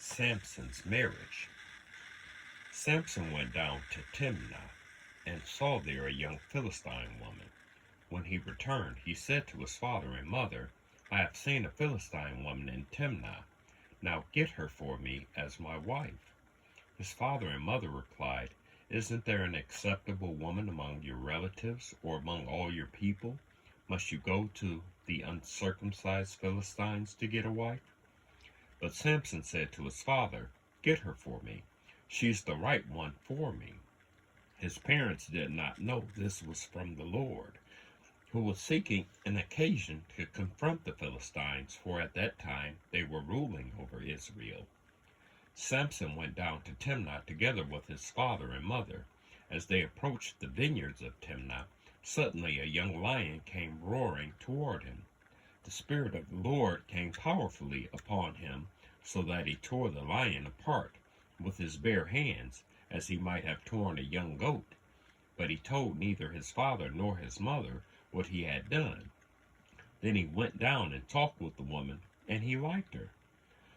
Samson's marriage. Samson went down to Timnah and saw there a young Philistine woman. When he returned, he said to his father and mother, I have seen a Philistine woman in Timnah. Now get her for me as my wife. His father and mother replied, Isn't there an acceptable woman among your relatives or among all your people? Must you go to the uncircumcised Philistines to get a wife? But Samson said to his father, Get her for me. She's the right one for me. His parents did not know this was from the Lord, who was seeking an occasion to confront the Philistines, for at that time they were ruling over Israel. Samson went down to Timnah together with his father and mother. As they approached the vineyards of Timnah, suddenly a young lion came roaring toward him. The Spirit of the Lord came powerfully upon him, so that he tore the lion apart with his bare hands, as he might have torn a young goat. But he told neither his father nor his mother what he had done. Then he went down and talked with the woman, and he liked her.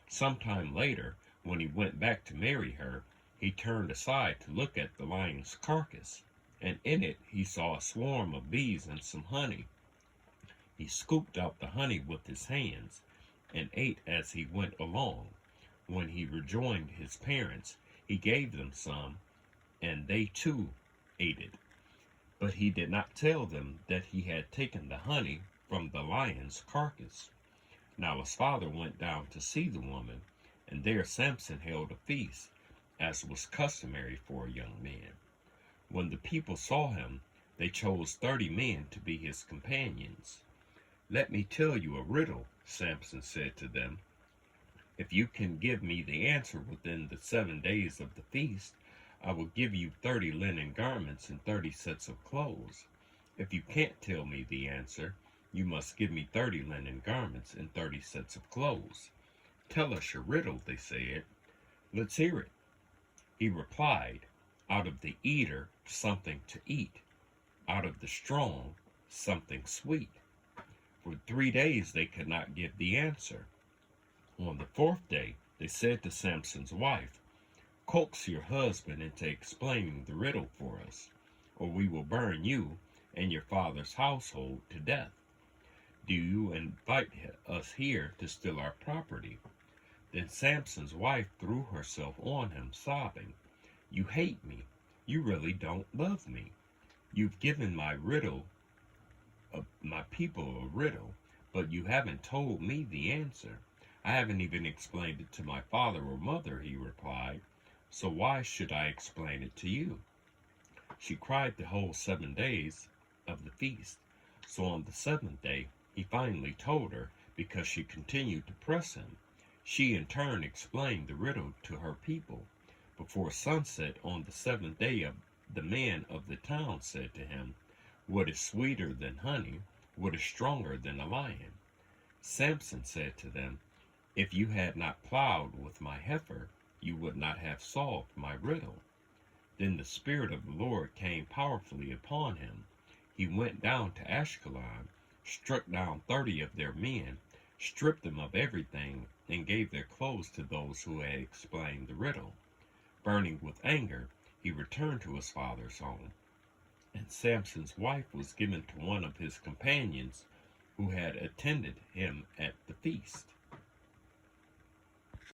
Some time later, when he went back to marry her, he turned aside to look at the lion's carcass, and in it he saw a swarm of bees and some honey. He scooped out the honey with his hands and ate as he went along. When he rejoined his parents, he gave them some, and they too ate it. But he did not tell them that he had taken the honey from the lion's carcass. Now his father went down to see the woman, and there Samson held a feast, as was customary for a young man. When the people saw him, they chose 30 men to be his companions. Let me tell you a riddle, Samson said to them. If you can give me the answer within the 7 days of the feast, I will give you 30 linen garments and 30 sets of clothes. If you can't tell me the answer, you must give me 30 linen garments and 30 sets of clothes. Tell us your riddle, they said. Let's hear it. He replied, Out of the eater, something to eat. Out of the strong, something sweet. For 3 days they could not give the answer. On the 4th day, they said to Samson's wife, Coax your husband into explaining the riddle for us, or we will burn you and your father's household to death. Do you invite us here to steal our property? Then Samson's wife threw herself on him, sobbing, You hate me. You really don't love me. You've given my people a riddle, but you haven't told me the answer. I haven't even explained it to my father or mother, he replied. So why should I explain it to you? She cried the whole 7 days of the feast. So on the 7th day, he finally told her, because she continued to press him. She in turn explained the riddle to her people. Before sunset on the 7th day, the man of the town said to him, What is sweeter than honey? What is stronger than a lion? Samson said to them, If you had not plowed with my heifer, you would not have solved my riddle. Then the Spirit of the Lord came powerfully upon him. He went down to Ashkelon, struck down 30 of their men, stripped them of everything, and gave their clothes to those who had explained the riddle. Burning with anger, he returned to his father's home, and Samson's wife was given to one of his companions who had attended him at the feast.